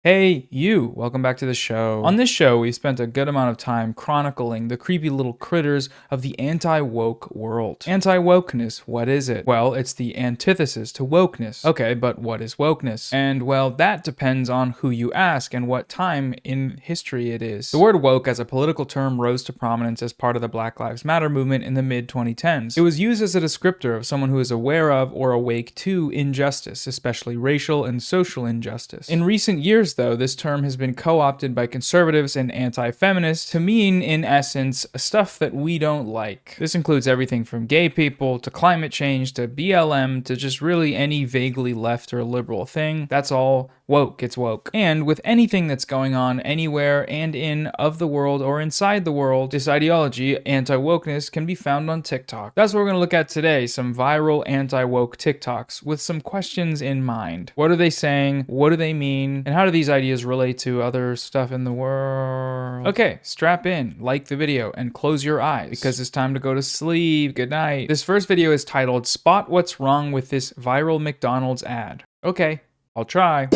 Hey, you! Welcome back to the show. On this show, we spent a good amount of time chronicling the creepy little critters of the anti-woke world. Anti-wokeness, what is it? Well, it's the antithesis to wokeness. Okay, but what is wokeness? And well, that depends on who you ask and what time in history it is. The word woke as a political term rose to prominence as part of the Black Lives Matter movement in the mid-2010s. It was used as a descriptor of someone who is aware of or awake to injustice, especially racial and social injustice. In recent years, though, this term has been co-opted by conservatives and anti-feminists to mean, in essence, stuff that we don't like. This includes everything from gay people to climate change to BLM to just really any vaguely left or liberal thing. That's all woke. It's woke. And with anything that's going on anywhere and in of the world or inside the world, this ideology, anti-wokeness, can be found on TikTok. That's what we're going to look at today, some viral anti-woke TikToks with some questions in mind. What are they saying? What do they mean? And how do these ideas relate to other stuff in the world? Okay, strap in, like the video, and close your eyes because it's time to go to sleep. Good night. This first video is titled, "Spot What's Wrong with This Viral McDonald's Ad." Okay, I'll try.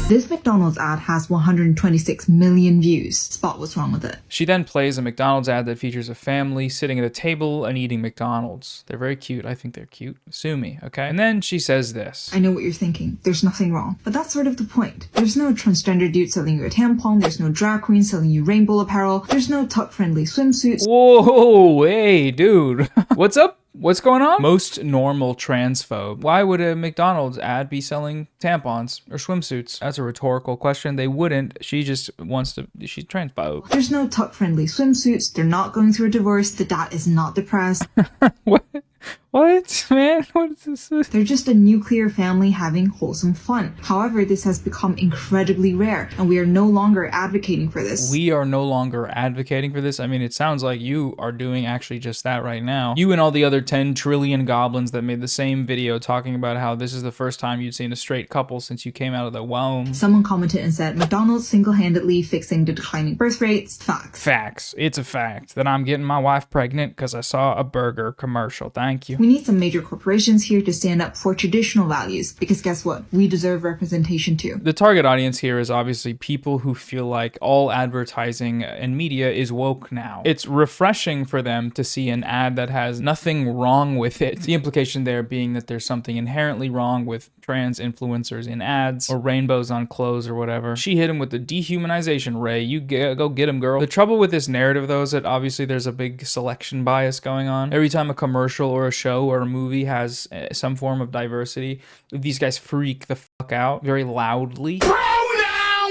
This McDonald's ad has 126 million views. Spot what's wrong with it. She then plays a McDonald's ad that features a family sitting at a table and eating McDonald's. They're very cute. I think they're cute. Sue me, okay? And then she says this. I know what you're thinking. There's nothing wrong. But that's sort of the point. There's no transgender dude selling you a tampon. There's no drag queen selling you rainbow apparel. There's no tuck-friendly swimsuits. Whoa, hey, dude. What's up? What's going on? Most normal transphobe. Why would a McDonald's ad be selling tampons or swimsuits? That's a rhetorical question. They wouldn't. She just wants to. She's transphobe. There's no tuck-friendly swimsuits. They're not going through a divorce. The dad is not depressed. What? What, man? What is this? They're just a nuclear family having wholesome fun. However, this has become incredibly rare, and we are no longer advocating for this. We are no longer advocating for this? I mean, it sounds like you are doing actually just that right now. You and all the other 10 trillion goblins that made the same video talking about how this is the first time you'd seen a straight couple since you came out of the womb. Someone commented and said, McDonald's single-handedly fixing the declining birth rates. Facts. Facts. It's a fact that I'm getting my wife pregnant because I saw a burger commercial. Thank you. We need some major corporations here to stand up for traditional values, because guess what? We deserve representation too. The target audience here is obviously people who feel like all advertising and media is woke now. It's refreshing for them to see an ad that has nothing wrong with it. The implication there being that there's something inherently wrong with trans influencers in ads or rainbows on clothes or whatever. She hit him with the dehumanization ray. You go get him, girl. The trouble with this narrative, though, is that obviously there's a big selection bias going on. Every time a commercial or a show or a movie has some form of diversity, these guys freak the fuck out very loudly.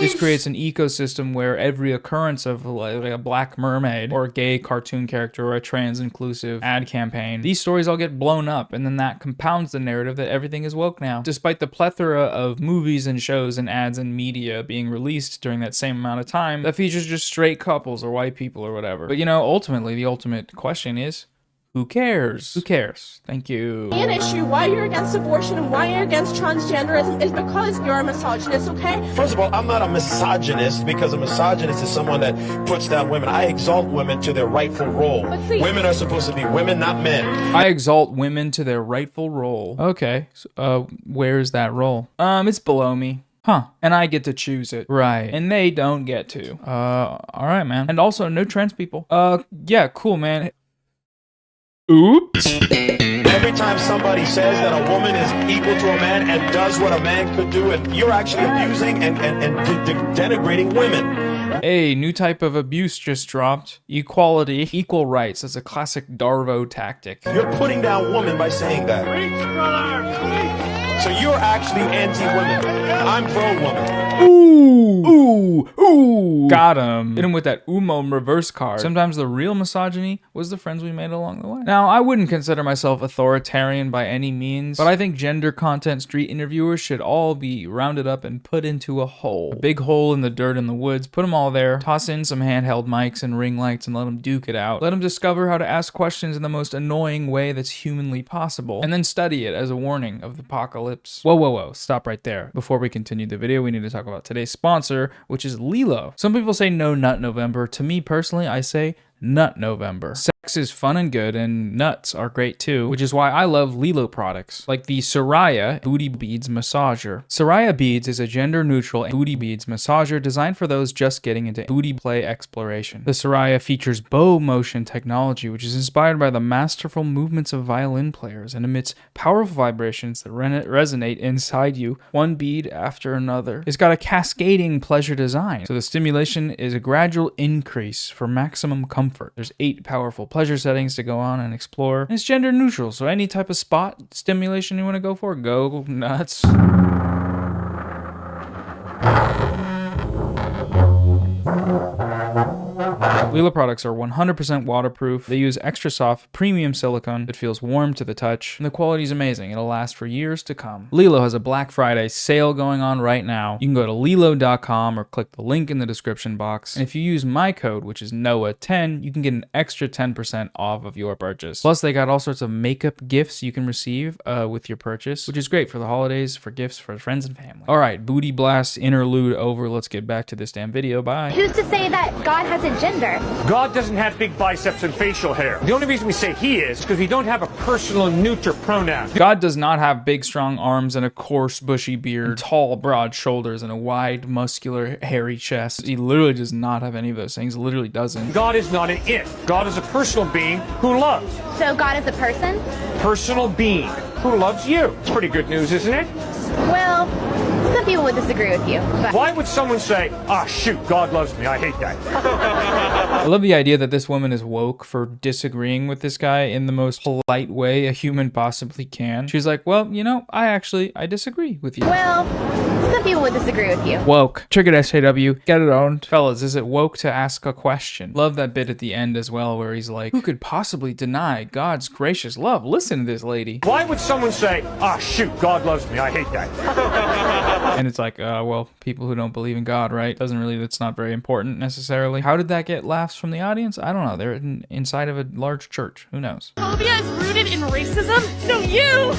This creates an ecosystem where every occurrence of like a black mermaid or a gay cartoon character or a trans-inclusive ad campaign, these stories all get blown up, and then that compounds the narrative that everything is woke now. Despite the plethora of movies and shows and ads and media being released during that same amount of time that features just straight couples or white people or whatever. But you know, ultimately, the ultimate question is, who cares? Who cares? Thank you. An issue why you're against abortion and why you're against transgenderism is because you're a misogynist, okay? First of all, I'm not a misogynist, because a misogynist is someone that puts down women. I exalt women to their rightful role. Women are supposed to be women, not men. I exalt women to their rightful role. Okay, so, where's that role? It's below me. Huh. And I get to choose it. Right. And they don't get to. Alright, man. And also, no trans people. Yeah, cool, man. Oops. Every time somebody says that a woman is equal to a man and does what a man could do, and you're actually abusing and denigrating women. Hey, new type of abuse just dropped. Equality, equal rights. That's a classic Darvo tactic. You're putting down women by saying that. So you're actually anti-women. I'm pro-woman. Ooh. Got him. Hit him with that Umo reverse card. Sometimes the real misogyny was the friends we made along the way. Now, I wouldn't consider myself authoritarian by any means, but I think gender content street interviewers should all be rounded up and put into a hole. A big hole in the dirt in the woods. Put them all there. Toss in some handheld mics and ring lights and let them duke it out. Let them discover how to ask questions in the most annoying way that's humanly possible. And then study it as a warning of the apocalypse. Whoa. Stop right there. Before we continue the video, we need to talk about today's sponsor, which is Lilo. Some people say no nut November. To me personally, I say Nut November. Sex is fun and good, and nuts are great too, which is why I love Lilo products, like the Soraya Booty Beads Massager. Soraya Beads is a gender-neutral booty beads massager designed for those just getting into booty play exploration. The Soraya features bow motion technology, which is inspired by the masterful movements of violin players and emits powerful vibrations that resonate inside you, one bead after another. It's got a cascading pleasure design, so the stimulation is a gradual increase for maximum comfort. There's 8 powerful pleasure settings to go on and explore. And it's gender neutral, so any type of spot stimulation you want to go for, go nuts. Lilo products are 100% waterproof. They use extra soft premium silicone that feels warm to the touch, and the quality is amazing. It'll last for years to come. Lilo has a Black Friday sale going on right now. You can go to lilo.com or click the link in the description box. And if you use my code, which is NOAH10, you can get an extra 10% off of your purchase. Plus, they got all sorts of makeup gifts you can receive with your purchase, which is great for the holidays, for gifts for friends and family. All right, booty blast interlude over. Let's get back to this damn video. Bye. Who's to say that God has a gender? God doesn't have big biceps and facial hair. The only reason we say he is because we don't have a personal neuter pronoun. God does not have big, strong arms and a coarse, bushy beard, and tall, broad shoulders, and a wide, muscular, hairy chest. He literally does not have any of those things. Literally doesn't. God is not an it. God is a personal being who loves. So God is a person? Personal being who loves you. It's pretty good news, isn't it? Well, some people would disagree with you. But Why would someone say, ah, shoot, God loves me. I hate that. I love the idea that this woman is woke for disagreeing with this guy in the most polite way a human possibly can. She's like, well, you know, I disagree with you. well, some people would disagree with you. Woke. Triggered SAW. Get it owned. Fellas, is it woke to ask a question? Love that bit at the end as well where he's like, who could possibly deny God's gracious love? Listen to this lady. Why would someone say, ah, shoot, God loves me. I hate that. And it's like, well, people who don't believe in God, right? That's not very important necessarily. How did that get laughs from the audience? I don't know. They're inside of a large church. Who knows? Phobia is rooted in racism, so you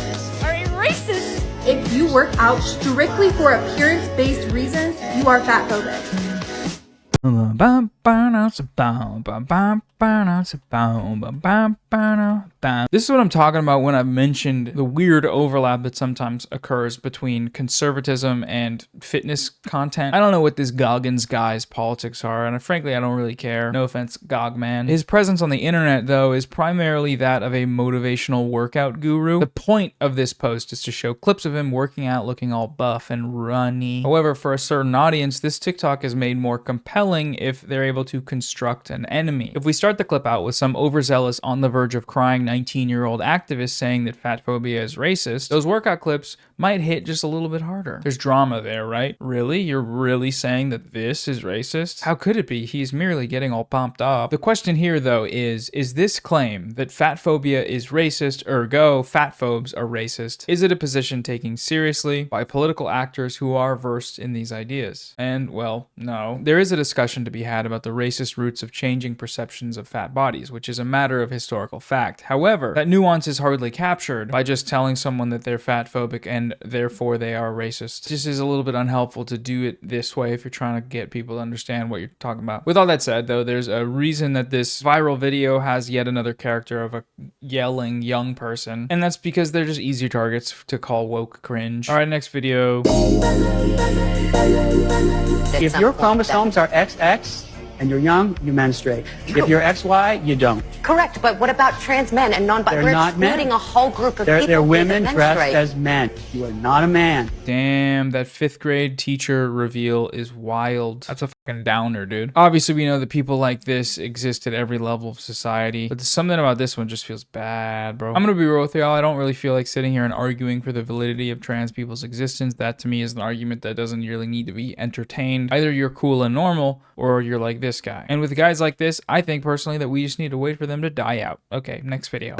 are a racist. If you work out strictly for appearance-based reasons, you are fat phobic. This is what I'm talking about when I've mentioned the weird overlap that sometimes occurs between conservatism and fitness content. I don't know what this Goggins guy's politics are, and frankly, I don't really care. No offense, Gogman. His presence on the internet, though, is primarily that of a motivational workout guru. The point of this post is to show clips of him working out looking all buff and runny. However, for a certain audience, this TikTok is made more compelling if they're able to construct an enemy. If we start the clip out with some overzealous, on the verge of crying 19-year-old activist saying that fat phobia is racist, those workout clips might hit just a little bit harder. There's drama there, right? Really? You're really saying that this is racist? How could it be? He's merely getting all pumped up. The question here, though, is this claim that fat phobia is racist, ergo fat phobes are racist, is it a position taken seriously by political actors who are versed in these ideas? And, well, no. There is a discussion to be had about the racist roots of changing perceptions of fat bodies, which is a matter of historical fact. However, that nuance is hardly captured by just telling someone that they're fat phobic and therefore they are racist. It just is a little bit unhelpful to do it this way if you're trying to get people to understand what you're talking about. With all that said, though, there's a reason that this viral video has yet another character of a yelling young person, and that's because they're just easier targets to call woke cringe. All right, next video. If your chromosomes are XX and you're young, you menstruate. If you're XY, you don't. Correct, but what about trans men and non-binary? We're not excluding men. a whole group of people. They're women that dressed menstruate. as men. You are not a man. Damn, that 5th grade teacher reveal is wild. That's a fucking downer, dude. Obviously, we know that people like this exist at every level of society, but there's something about this one just feels bad, bro. I'm gonna be real with y'all. I don't really feel like sitting here and arguing for the validity of trans people's existence. That to me is an argument that doesn't really need to be entertained. Either you're cool and normal, or you're like this guy. And with guys like this, I think personally that we just need to wait for them to die out. Okay, next video.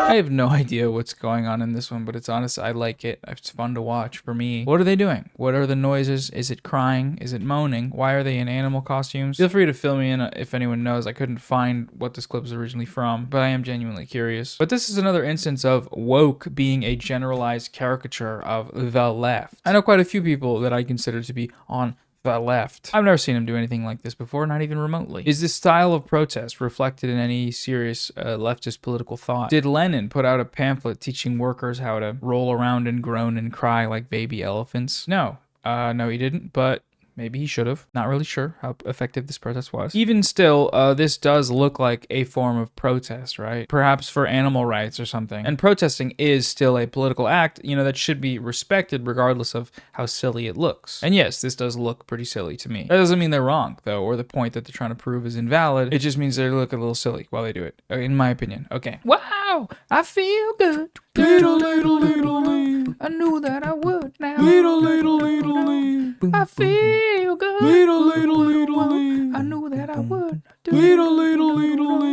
I have no idea what's going on in this one, but it's honest. I like it. It's fun to watch for me. What are they doing? What are the noises? Is it crying? Is it moaning? Why are they in animal costumes? Feel free to fill me in if anyone knows. I couldn't find what this clip is originally from, but I am genuinely curious. But this is another instance of woke being a generalized caricature of the left. I know quite a few people that I consider to be on the left. I've never seen him do anything like this before, not even remotely. Is this style of protest reflected in any serious leftist political thought? Did Lenin put out a pamphlet teaching workers how to roll around and groan and cry like baby elephants? No. No, he didn't, but maybe he should have. Not really sure how effective this protest was. Even still, this does look like a form of protest, right? Perhaps for animal rights or something. And protesting is still a political act, you know, that should be respected regardless of how silly it looks. And yes, this does look pretty silly to me. That doesn't mean they're wrong, though, or the point that they're trying to prove is invalid. It just means they look a little silly while they do it, in my opinion. Okay. Wow! I feel good. I knew that I would now. I feel good. I knew that I would.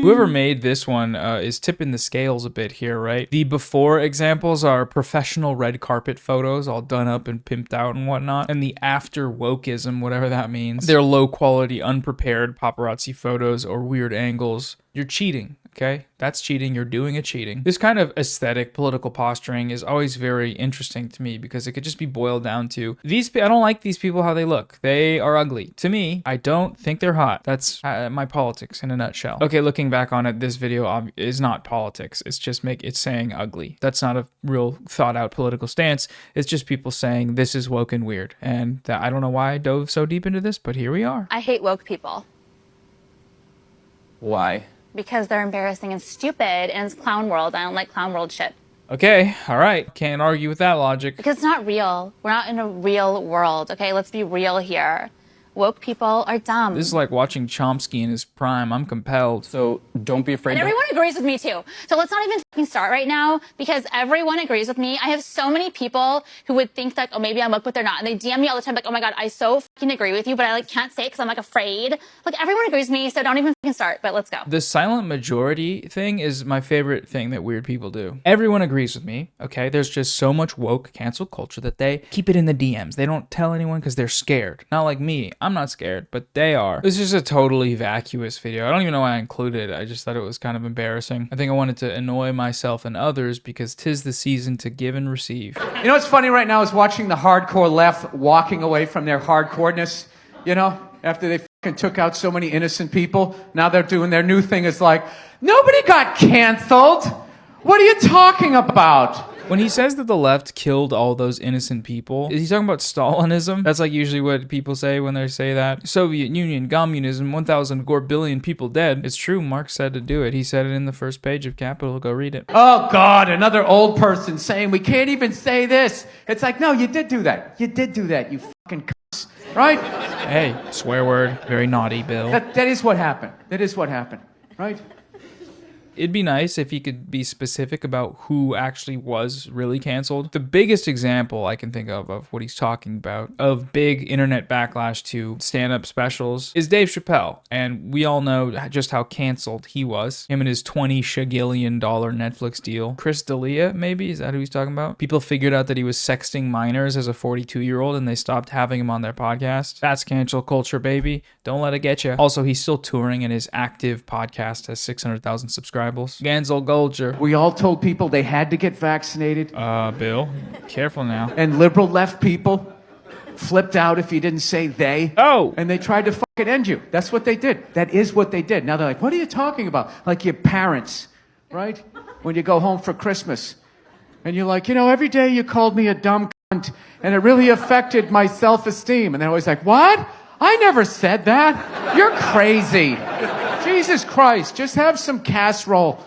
Whoever made this one is tipping the scales a bit here, right? The before examples are professional red carpet photos, all done up and pimped out and whatnot. And the after wokeism, whatever that means, they're low quality, unprepared paparazzi photos or weird angles. You're cheating. Okay, that's cheating. You're doing a cheating. This kind of aesthetic political posturing is always very interesting to me because it could just be boiled down to these. I don't like these people how they look. They are ugly. To me, I don't think they're hot. That's my politics in a nutshell. Okay, looking back on it, this video is not politics. It's just it's saying ugly. That's not a real thought out political stance. It's just people saying this is woke and weird. And I don't know why I dove so deep into this, but here we are. I hate woke people. Why? Because they're embarrassing and stupid, and it's clown world. I don't like clown world shit. Okay, all right. Can't argue with that logic. Because it's not real. We're not in a real world, okay? Let's be real here. Woke people are dumb. This is like watching Chomsky in his prime. I'm compelled. So don't be afraid. And everyone agrees with me too. So let's not even fucking start right now because everyone agrees with me. I have so many people who would think that, oh, maybe I'm woke, but they're not. And they DM me all the time like, oh my God, I so fucking agree with you, but I can't say it because I'm afraid. Like everyone agrees with me, so don't even fucking start, but let's go. The silent majority thing is my favorite thing that weird people do. Everyone agrees with me, okay? There's just so much woke cancel culture that they keep it in the DMs. They don't tell anyone because they're scared. Not like me. I'm not scared, but they are. This is a totally vacuous video. I don't even know why I included it. I just thought it was kind of embarrassing. I think I wanted to annoy myself and others because 'tis the season to give and receive. You know what's funny right now is watching the hardcore left walking away from their hardcoreness, you know, after they fucking took out so many innocent people. Now they're doing their new thing is like, nobody got canceled. What are you talking about? When he says that the left killed all those innocent people, is he talking about Stalinism? That's like usually what people say when they say that. Soviet Union, communism, 1,000 billion people dead. It's true, Marx said to do it. He said it in the first page of Capital. Go read it. Oh God, another old person saying we can't even say this. It's like, no, you did do that. You did do that, you fucking cuss. Right? Hey, swear word. Very naughty, Bill. That is what happened. That is what happened. Right? It'd be nice if he could be specific about who actually was really canceled. The biggest example I can think of what he's talking about, of big internet backlash to stand-up specials, is Dave Chappelle. And we all know just how canceled he was. Him and his $20 shagillion Netflix deal. Chris D'Elia, maybe? Is that who he's talking about? People figured out that he was sexting minors as a 42-year-old and they stopped having him on their podcast. That's cancel culture, baby. Don't let it get you. Also, he's still touring and his active podcast has 600,000 subscribers. Cancel culture. We all told people they had to get vaccinated. Bill, careful now. And liberal left people flipped out if you didn't say they. Oh! And they tried to fucking end you. That's what they did. That is what they did. Now they're like, what are you talking about? Like your parents, right? When you go home for Christmas. And you're like, you know, every day you called me a dumb cunt and it really affected my self-esteem. And they're always like, what? I never said that. You're crazy. Jesus Christ, just have some casserole.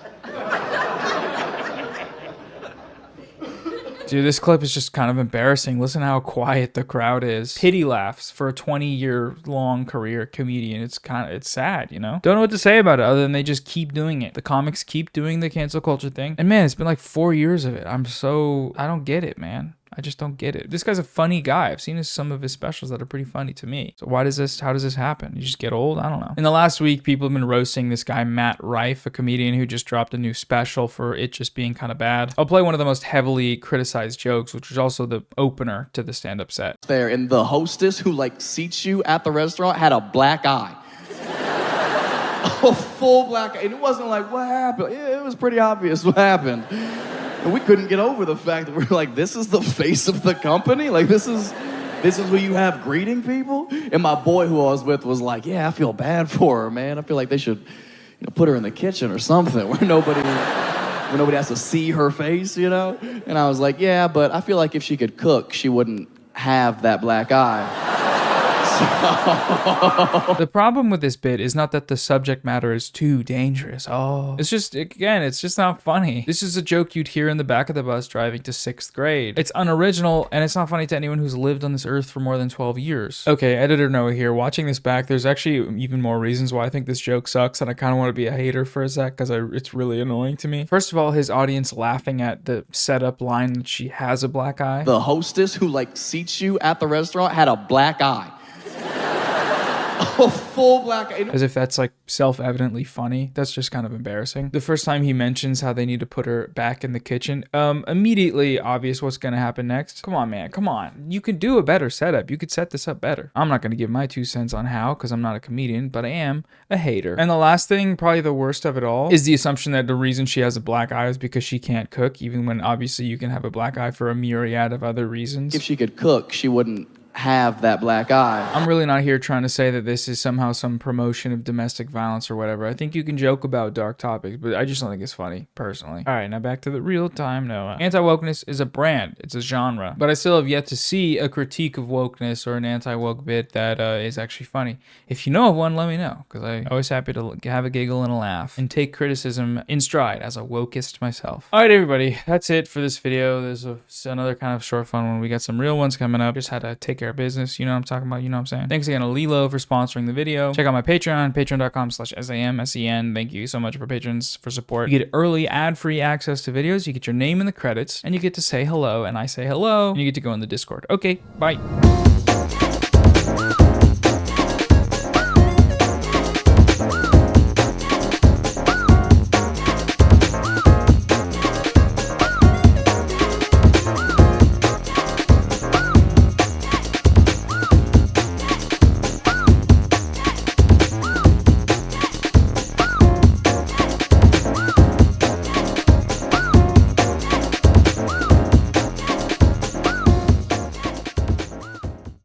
Dude, this clip is just kind of embarrassing. Listen how quiet the crowd is. Pity laughs for a 20-year-long career comedian. It's sad, you know? Don't know what to say about it other than they just keep doing it. The comics keep doing the cancel culture thing. And man, it's been like 4 years of it. I don't get it, man. I just don't get it. This guy's a funny guy. I've seen some of his specials that are pretty funny to me. So how does this happen? You just get old? I don't know. In the last week, people have been roasting this guy, Matt Rife, a comedian who just dropped a new special for it just being kind of bad. I'll play one of the most heavily criticized jokes, which was also the opener to the stand-up set. There, and the hostess who like seats you at the restaurant had a black eye. A full black eye. And it wasn't like, what happened? Yeah, it was pretty obvious what happened. And we couldn't get over the fact that we're like, this is the face of the company? Like, this is who you have greeting people? And my boy who I was with was like, yeah, I feel bad for her, man. I feel like they should, put her in the kitchen or something where nobody has to see her face, And I was like, yeah, but I feel like if she could cook, she wouldn't have that black eye. The problem with this bit is not that the subject matter is too dangerous. It's just not funny. This is a joke you'd hear in the back of the bus driving to 6th grade. It's unoriginal, and it's not funny to anyone who's lived on this earth for more than 12 years. Okay, editor Noah here. Watching this back, there's actually even more reasons why I think this joke sucks, and I kind of want to be a hater for a sec, because it's really annoying to me. First of all, his audience laughing at the setup line that she has a black eye. The hostess who like seats you at the restaurant had a black eye. A full black eye. As if that's like self-evidently funny. That's just kind of embarrassing. The first time he mentions how they need to put her back in the kitchen, immediately obvious what's gonna happen next. Come on, man, come on. You could do a better setup. You could set this up better. I'm not gonna give my 2 cents on how, because I'm not a comedian, but I am a hater. And the last thing, probably the worst of it all, is the assumption that the reason she has a black eye is because she can't cook, even when obviously you can have a black eye for a myriad of other reasons. If she could cook, she wouldn't have that black eye. I'm really not here trying to say that this is somehow some promotion of domestic violence or whatever. I think you can joke about dark topics, but I just don't think it's funny, personally. All right, now back to the real time Noah. Anti-wokeness is a brand. It's a genre. But I still have yet to see a critique of wokeness or an anti-woke bit that is actually funny. If you know of one, let me know, because I'm always happy to have a giggle and a laugh and take criticism in stride as a wokist myself. All right, everybody, that's it for this video. There's another kind of short fun one. We got some real ones coming up. Just had to take care of business. You know what I'm talking about? You know what I'm saying? Thanks again to Lilo for sponsoring the video. Check out my Patreon, patreon.com/SAMSEN. Thank you so much for patrons for support. You get early ad-free access to videos. You get your name in the credits, and you get to say hello, and I say hello, and you get to go in the Discord. Okay, bye.